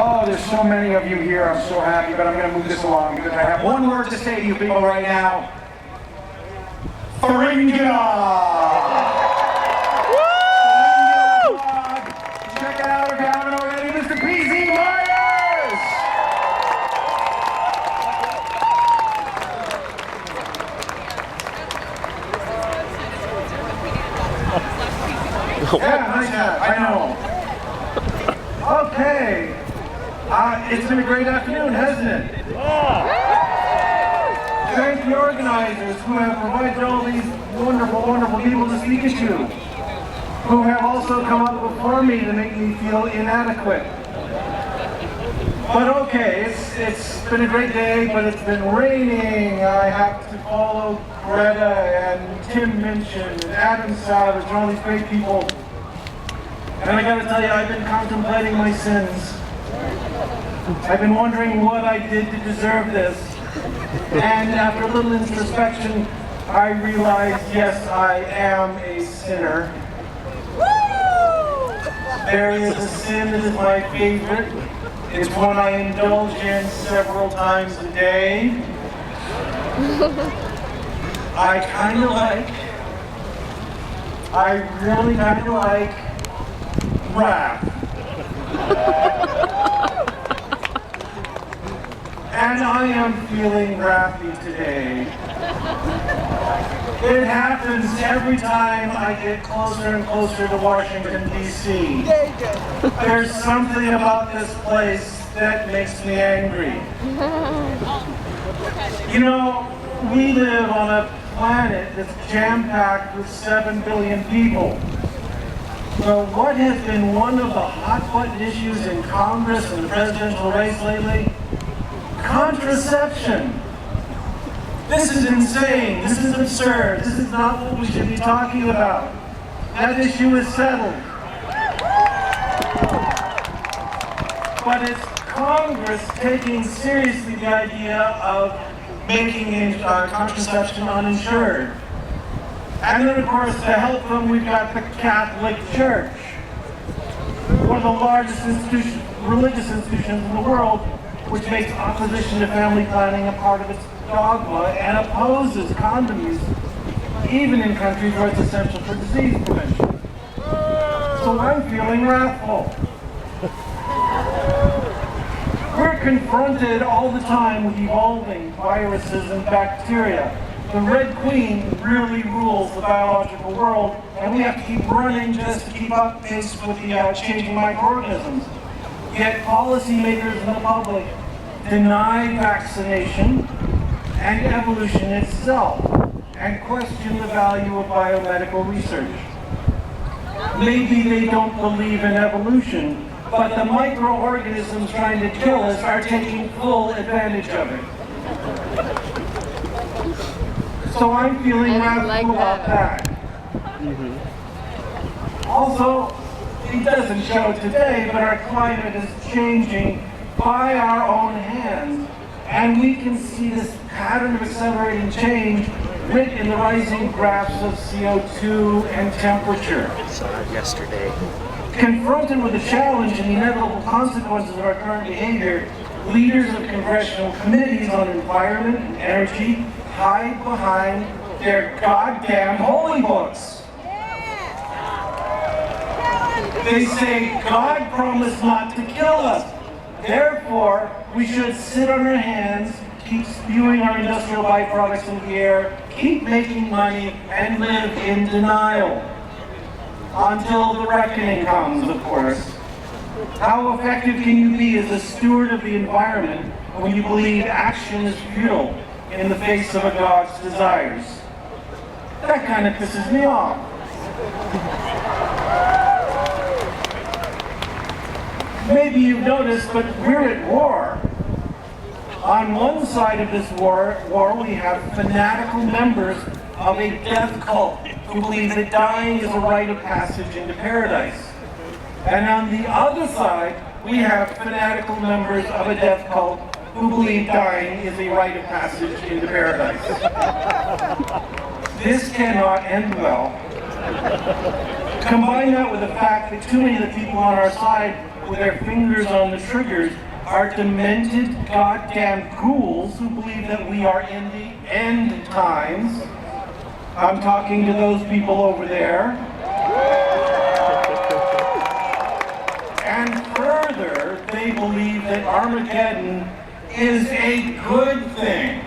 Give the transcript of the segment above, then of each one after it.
Oh, there's so many of you here. I'm so happy, but I'm going to move this along because I have one word to say to you people right now. Thuringia! Woo! Check it out if you haven't already, Mr. PZ Myers! Yeah, nice hat, I know. Okay. It's been a great afternoon, hasn't it? Thank the organizers who have provided all these wonderful, wonderful people to speak to, who have also come up before me to make me feel inadequate. But okay, it's been a great day, but it's been raining. I have to follow Greta and Tim Minchin and Adam Savage and all these great people. And I gotta tell you, I've been contemplating my sins. I've been wondering what I did to deserve this. And after a little introspection, I realized, yes, I am a sinner. There is a sin that is my favorite. It's one I indulge in several times a day. I really kind of like wrath. And I am feeling wrathy today. It happens every time I get closer and closer to Washington, D.C. There's something about this place that makes me angry. You know, we live on a planet that's jam-packed with 7 billion people. So what has been one of the hot-button issues in Congress and the presidential race lately? Contraception. This is insane. This is absurd. This is not what we should be talking about. That issue is settled. But it's Congress taking seriously the idea of making contraception uninsured. And then, of course, to help them, we've got the Catholic Church, one of the largest religious institutions in the world, which makes opposition to family planning a part of its dogma and opposes condom use, even in countries where it's essential for disease prevention. So I'm feeling wrathful. We're confronted all the time with evolving viruses and bacteria. The Red Queen really rules the biological world, and we have to keep running just to keep up pace with the changing microorganisms. Yet policymakers and the public deny vaccination and evolution itself, and question the value of biomedical research. Maybe they don't believe in evolution, but the microorganisms trying to kill us are taking full advantage of it. So I'm feeling wrathful about that. Also, it doesn't show today, but our climate is changing by our own hands. And we can see this pattern of accelerating change writ in the rising graphs of CO2 and temperature. I saw it yesterday. Confronted with the challenge and the inevitable consequences of our current behavior, leaders of congressional committees on environment and energy hide behind their goddamn holy books. They say God promised not to kill us. Therefore, we should sit on our hands, keep spewing our industrial byproducts into the air, keep making money, and live in denial. Until the reckoning comes, of course. How effective can you be as a steward of the environment when you believe action is futile in the face of a God's desires? That kind of pisses me off. Maybe you've noticed, but we're at war. On one side of this war we have fanatical members of a death cult who believe that dying is a rite of passage into paradise. And on the other side, we have fanatical members of a death cult who believe dying is a rite of passage into paradise. This cannot end well. Combine that with the fact that too many of the people on our side with their fingers on the triggers are demented goddamn ghouls who believe that we are in the end times. I'm talking to those people over there. And further, they believe that Armageddon is a good thing.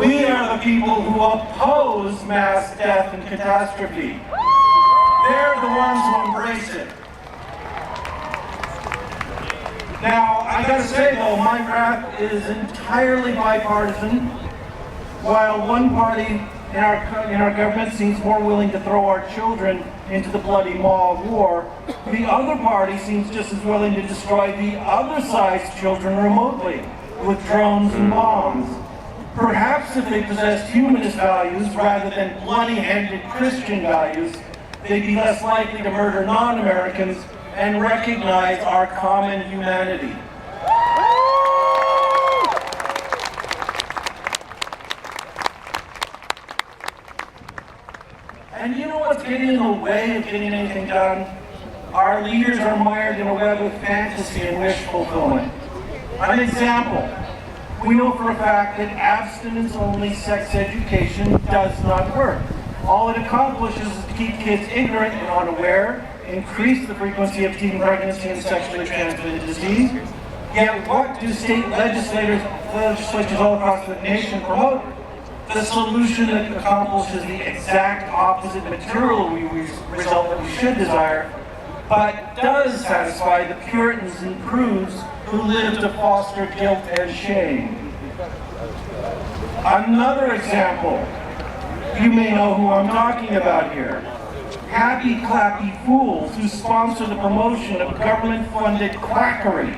We are the people who oppose mass death and catastrophe. They're the ones who embrace it. Now, I gotta say though, my wrath is entirely bipartisan. While one party in our government seems more willing to throw our children into the bloody maw of war, the other party seems just as willing to destroy the other side's children remotely with drones and bombs. Perhaps if they possessed humanist values rather than bloody-handed Christian values, they'd be less likely to murder non-Americans and recognize our common humanity. And you know what's getting in the way of getting anything done? Our leaders are mired in a web of fantasy and wish fulfillment. An example, we know for a fact that abstinence-only sex education does not work. All it accomplishes is to keep kids ignorant and unaware, increase the frequency of teen pregnancy and sexually transmitted disease. Yet what do state legislators all across the nation promote? The solution that accomplishes the exact opposite material result that we should desire, but does satisfy the Puritans and prudes who live to foster guilt and shame. Another example, you may know who I'm talking about here. Happy clappy fools who sponsor the promotion of government-funded quackery.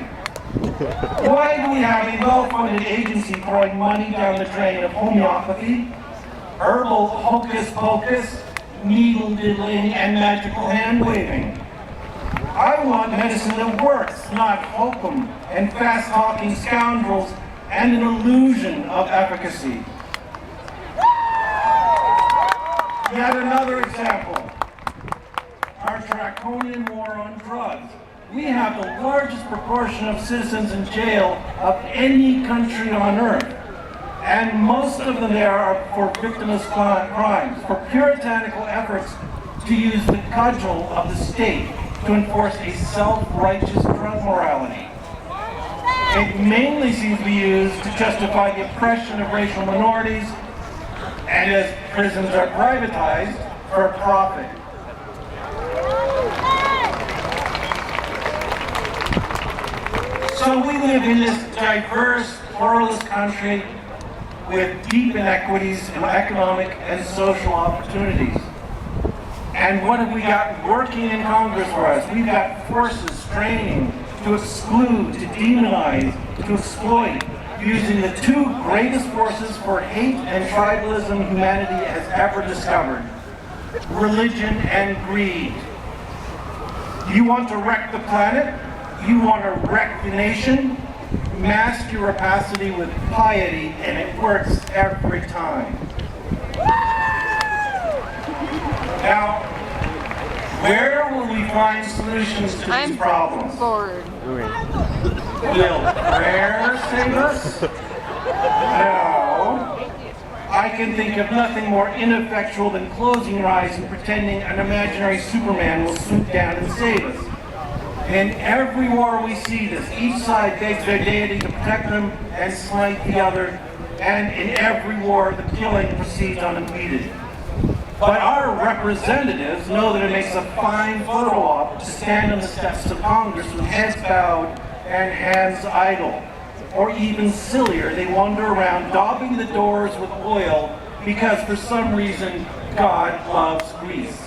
Why do we have a well-funded agency throwing money down the drain of homeopathy, herbal hocus-pocus, needle-diddling, and magical hand-waving? I want medicine that works, not hokum and fast-talking scoundrels and an illusion of efficacy. Yet another example, our draconian war on drugs. We have the largest proportion of citizens in jail of any country on earth. And most of them there are for victimless crimes, for puritanical efforts to use the cudgel of the state to enforce a self-righteous drug morality. It mainly seems to be used to justify the oppression of racial minorities, and as prisons are privatized, for profit. So we live in this diverse, pluralist country with deep inequities in economic and social opportunities. And what have we got working in Congress for us? We've got forces straining to exclude, to demonize, to exploit, using the two greatest forces for hate and tribalism humanity has ever discovered: religion and greed. You want to wreck the planet? You want to wreck the nation? Mask your rapacity with piety, and it works every time. Now, where will we find solutions to these problems? Bored. Will prayer save us? No. I can think of nothing more ineffectual than closing your eyes and pretending an imaginary Superman will swoop down and save us. In every war we see this. Each side begs their deity to protect them and smite the other. And in every war, the killing proceeds unimpeded. But our representatives know that it makes a fine photo op to stand on the steps of Congress with heads bowed and hands idle. Or even sillier, they wander around daubing the doors with oil because for some reason God loves grease.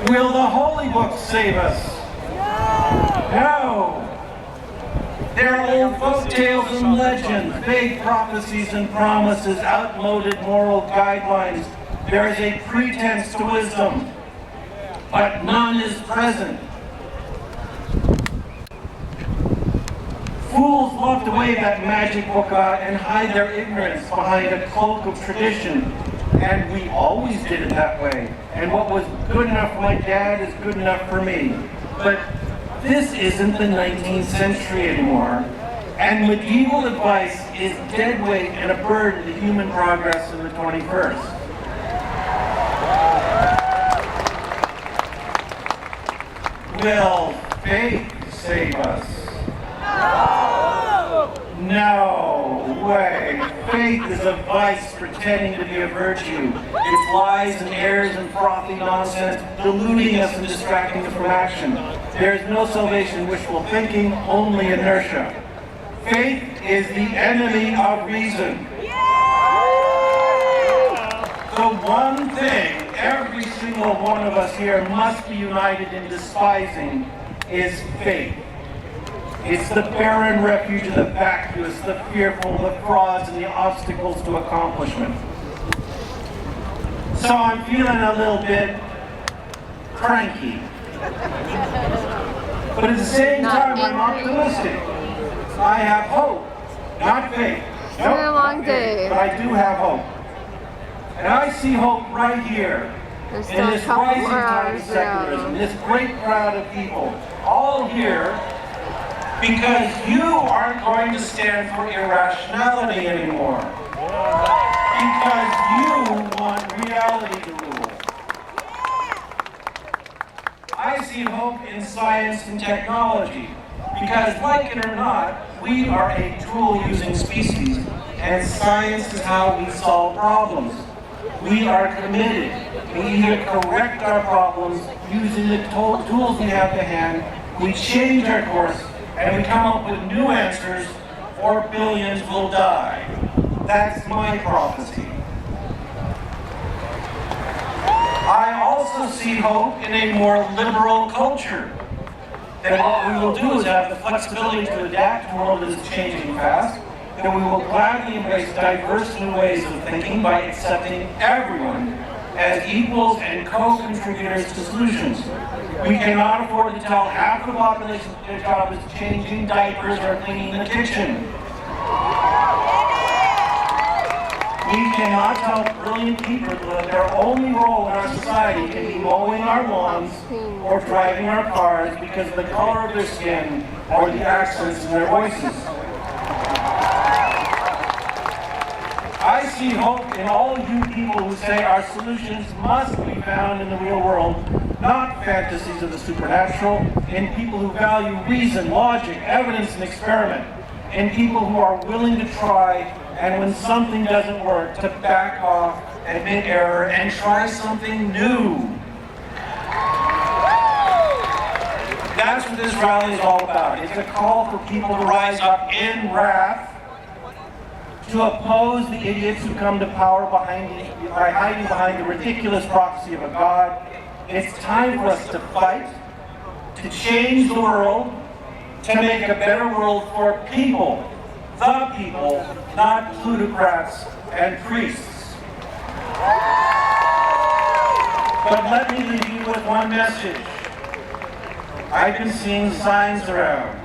Will the holy books save us? No. They're old folk tales and legends, vague prophecies and promises, outmoded moral guidelines. There is a pretense to wisdom, but none is present. Fools love to wave that magic book out and hide their ignorance behind a cloak of tradition And we always did it that way. And what was good enough for my dad is good enough for me. But this isn't the 19th century anymore. And medieval advice is dead weight and a burden to human progress in the 21st. Will faith save us? No way. Faith is a vice pretending to be a virtue. It's lies and errors and frothy nonsense, deluding us and distracting us from action. There is no salvation in wishful thinking, only inertia. Faith is the enemy of reason. The one thing every single one of us here must be united in despising is faith. It's the barren refuge of the vacuous, the fearful, the frauds, and the obstacles to accomplishment. So I'm feeling a little bit cranky. But at the same time, I'm optimistic. I have hope, not faith. Nope, not faith, but I do have hope. And I see hope right here in this rising tide of secularism, this great crowd of people, all here because you aren't going to stand for irrationality anymore. Because you want reality to rule. I see hope in science and technology. Because, like it or not, we are a tool-using species, and science is how we solve problems. We are committed. We either correct our problems using the tools we have to hand, we change our course, and we come up with new answers, or billions will die. That's my prophecy. I also see hope in a more liberal culture. That what we will do is have the flexibility to adapt to a world that is changing fast, that we will gladly embrace diverse new ways of thinking by accepting everyone as equals and co-contributors to solutions. We cannot afford to tell half the population their job is changing diapers or cleaning the kitchen. We cannot tell brilliant people that their only role in our society can be mowing our lawns or driving our cars because of the color of their skin or the accents in their voices. I see hope in all of you people who say our solutions must be found in the real world, not fantasies of the supernatural, in people who value reason, logic, evidence, and experiment, in people who are willing to try, and when something doesn't work, to back off, admit error, and try something new. That's what this rally is all about. It's a call for people to rise up in wrath, to oppose the idiots who come to power by hiding behind the ridiculous prophecy of a God. It's time for us to fight, to change the world, to make a better world for people, the people, not plutocrats and priests. But let me leave you with one message. I've been seeing signs around.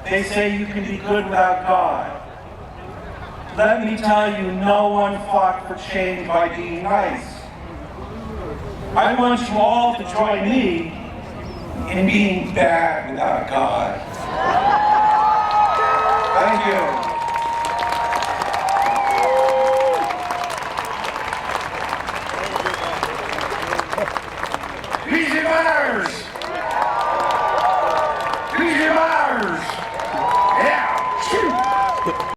They say you can be good without God. Let me tell you, no one fought for change by being nice. I want you all to join me in being bad without God. Thank you. Easy Myers!